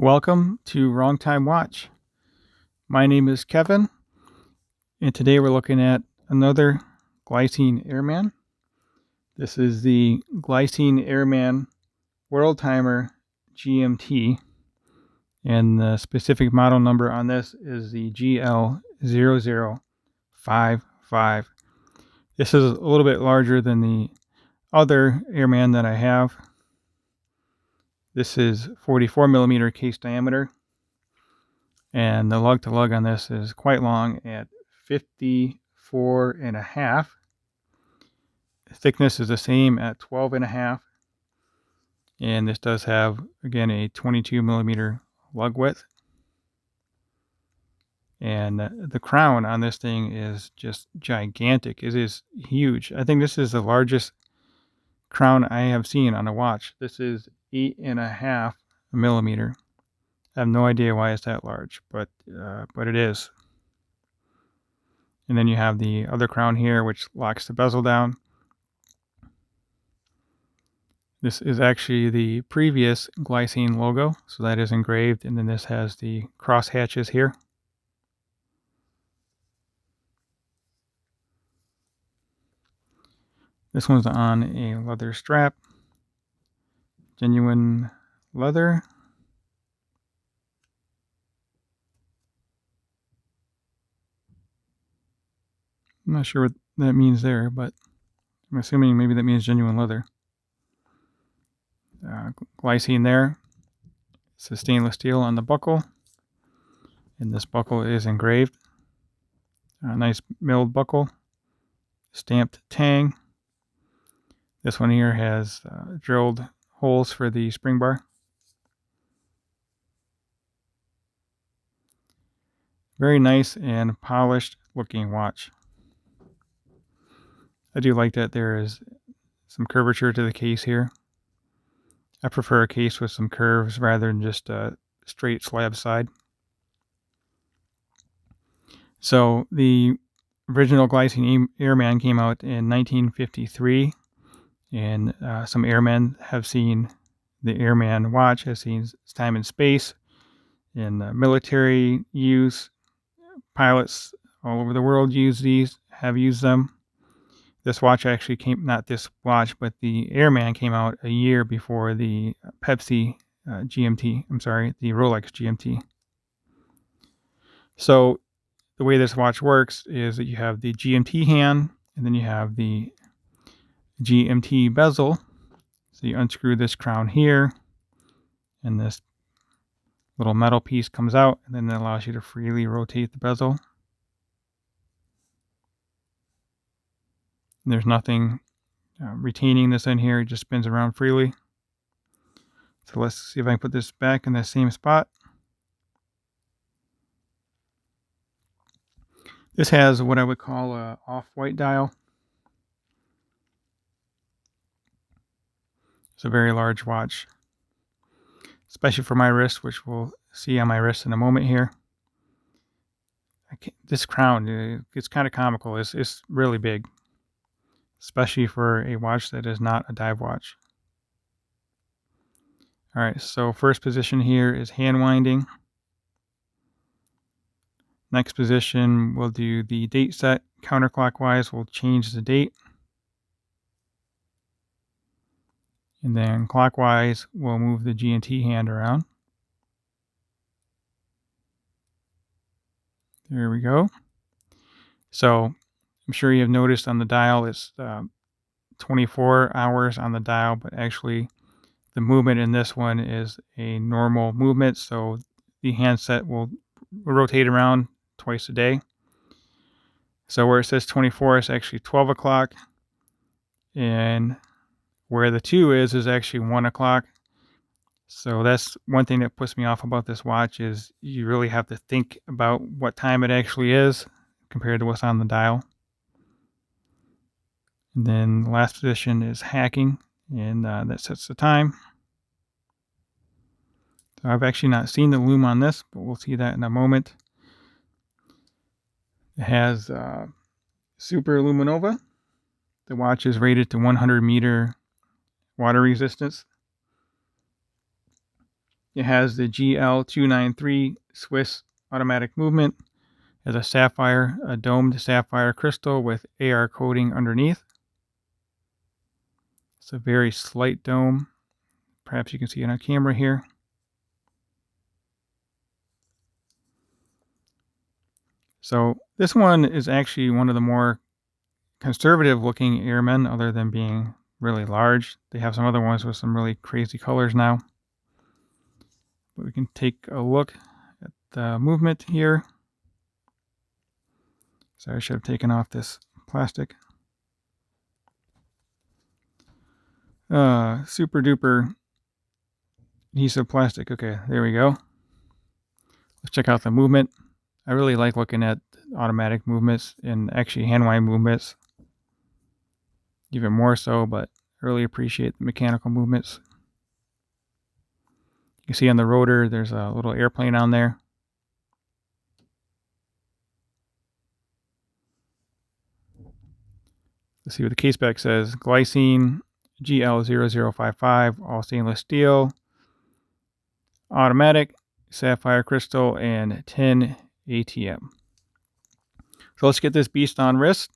Welcome to Wrong Time Watch. My name is Kevin, and today we're looking at another Glycine Airman. This is the Glycine Airman World Timer GMT, and the specific model number on this is the GL0055. This is a little bit larger than the other Airman that I have. This is 44 millimeter case diameter, and the lug to lug on this is quite long at 54.5. The thickness is the same at 12.5, and this does have, again, a 22 millimeter lug width. And the crown on this thing is just gigantic. It is huge. I think this is the largest crown I have seen on a watch. This is 8.5 millimeter. I have no idea why it's that large, but it is. And then you have the other crown here, which locks the bezel down. This is actually the previous Glycine logo, so that is engraved, and then this has the cross hatches here. This one's on a leather strap, genuine leather. I'm not sure what that means there, but I'm assuming maybe that means genuine leather. Glycine there. It's a stainless steel on the buckle, and this buckle is engraved. A nice milled buckle, stamped tang. This one here has drilled holes for the spring bar. Very nice and polished looking watch. I do like that there is some curvature to the case here. I prefer a case with some curves rather than just a straight slab side. So the original Glycine Airman came out in 1953, and some airmen have seen the Airman watch, has seen its time in space, in military use. Pilots all over the world have used them. This watch actually came, not this watch, but the Airman came out a year before the Pepsi GMT. I'm sorry, the Rolex GMT. So the way this watch works is that you have the GMT hand, and then you have the GMT bezel. So you unscrew this crown here, and this little metal piece comes out, and then it allows you to freely rotate the bezel. And there's nothing retaining this in here. It just spins around freely. So let's see if I can put this back in the same spot. This has what I would call a off-white dial. It's a very large watch, especially for my wrist, which we'll see on my wrist in a moment here. This crown, it's kind of comical. It's really big, especially for a watch that is not a dive watch. All right, so first position here is hand winding. Next position, we'll do the date set counterclockwise. We'll change the date. And then clockwise, we'll move the GMT hand around. There we go. So I'm sure you have noticed on the dial, it's 24 hours on the dial, but actually the movement in this one is a normal movement. So the handset will rotate around twice a day. So where it says 24, it's actually 12 o'clock. And where the 2 is actually 1 o'clock. So that's one thing that puts me off about this watch, is you really have to think about what time it actually is compared to what's on the dial. And then the last position is hacking, and that sets the time. So I've actually not seen the Lume on this, but we'll see that in a moment. It has Super Luminova. The watch is rated to 100 meter water resistance. It has the GL293 Swiss automatic movement. It has a sapphire, a domed sapphire crystal with AR coating underneath. It's a very slight dome. Perhaps you can see it on camera here. So this one is actually one of the more conservative looking Airmen, other than being really large. They have some other ones with some really crazy colors now. But we can take a look at the movement here. So I should have taken off this plastic. Super duper adhesive plastic. Okay, there we go. Let's check out the movement. I really like looking at automatic movements and actually hand-wind movements even more so, but I really appreciate the mechanical movements. You can see on the rotor there's a little airplane on there. Let's see what the case spec says. Glycine GL0055, all stainless steel, automatic, sapphire crystal, and 10 ATM. So let's get this beast on wrist.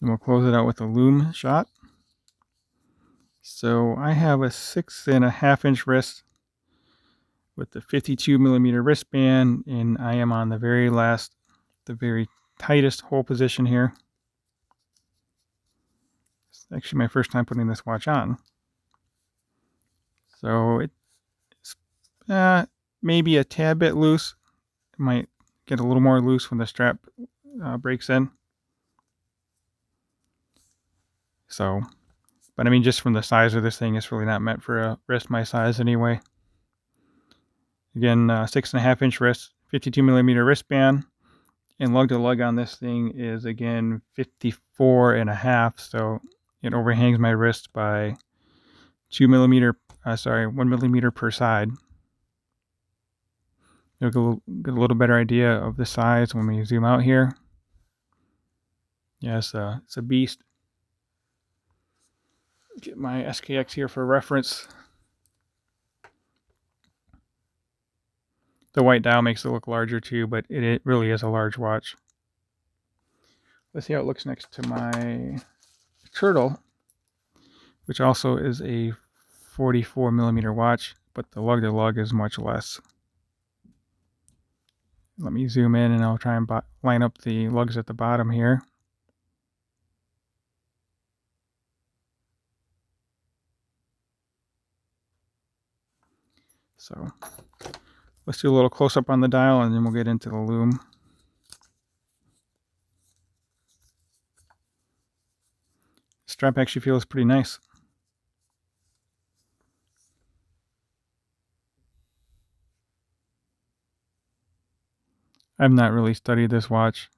And we'll close it out with a Lume shot. So I have a 6.5-inch wrist with the 52 millimeter wristband, and I am on the very tightest hole position here. It's actually my first time putting this watch on. So it's maybe a tad bit loose. It might get a little more loose when the strap breaks in. So, but I mean, just from the size of this thing, it's really not meant for a wrist my size anyway. Again, 6.5-inch wrist, 52 millimeter wristband, and lug to lug on this thing is again 54.5. So it overhangs my wrist by 1 millimeter per side. You'll get a little better idea of the size when we zoom out here. Yeah, it's a beast. Get my SKX here for reference. The white dial makes it look larger too, but it really is a large watch. Let's see how it looks next to my Turtle, which also is a 44 millimeter watch, but the lug to lug is much less. Let me zoom in and I'll try and line up the lugs at the bottom here. So let's do a little close up on the dial and then we'll get into the Lume. The strap actually feels pretty nice. I've not really studied this watch.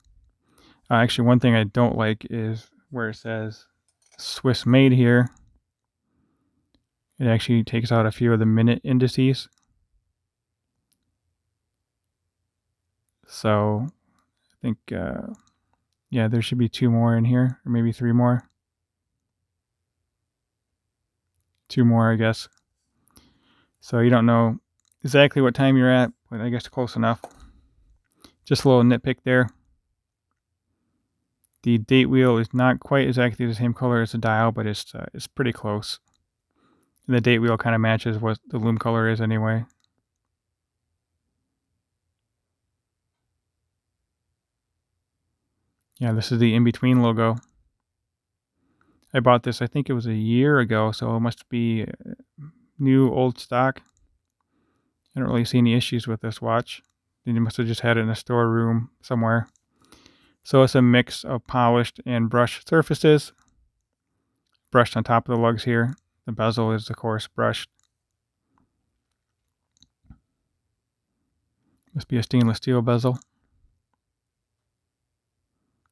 Actually, one thing I don't like is where it says Swiss made here. It actually takes out a few of the minute indices. So I think, yeah, there should be 2 more in here, or maybe 3 more. 2 more, I guess. So you don't know exactly what time you're at, but I guess close enough. Just a little nitpick there. The date wheel is not quite exactly the same color as the dial, but it's pretty close. And the date wheel kind of matches what the Lume color is anyway. Yeah, this is the in-between logo. I bought this, I think it was a year ago, so it must be new, old stock. I don't really see any issues with this watch. They must have just had it in a storeroom somewhere. So it's a mix of polished and brushed surfaces. Brushed on top of the lugs here. The bezel is, of course, brushed. Must be a stainless steel bezel.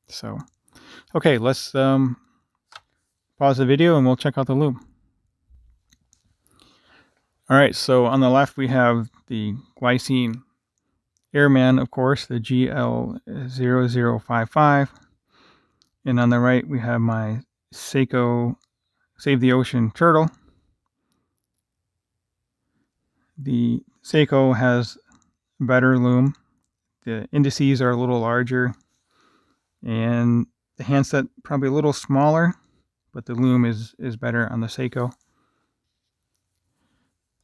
So, okay, let's pause the video and we'll check out the Lume. All right, so on the left we have the Glycine Airman, of course, the GL0055. And on the right we have my Seiko Save the Ocean Turtle. The Seiko has better lume. The indices are a little larger, and the handset probably a little smaller, but the lume is better on the Seiko.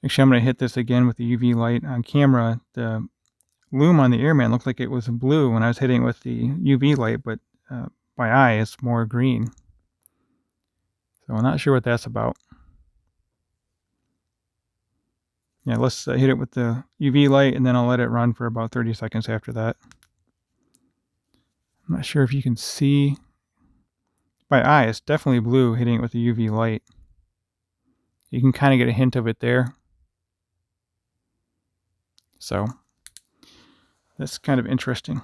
Actually, I'm going to hit this again with the UV light on camera. The lume on the Airman looked like it was blue when I was hitting it with the UV light, but by eye it's more green. So I'm not sure what that's about. Yeah, let's hit it with the UV light, and then I'll let it run for about 30 seconds after that. I'm not sure if you can see. By eye, it's definitely blue hitting it with the UV light. You can kind of get a hint of it there. So that's kind of interesting.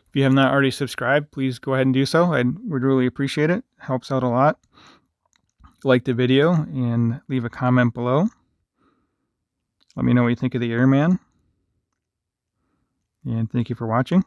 If you have not already subscribed, please go ahead and do so. I would really appreciate it. It helps out a lot. Like the video and leave a comment below. Let me know what you think of the Airman. And thank you for watching.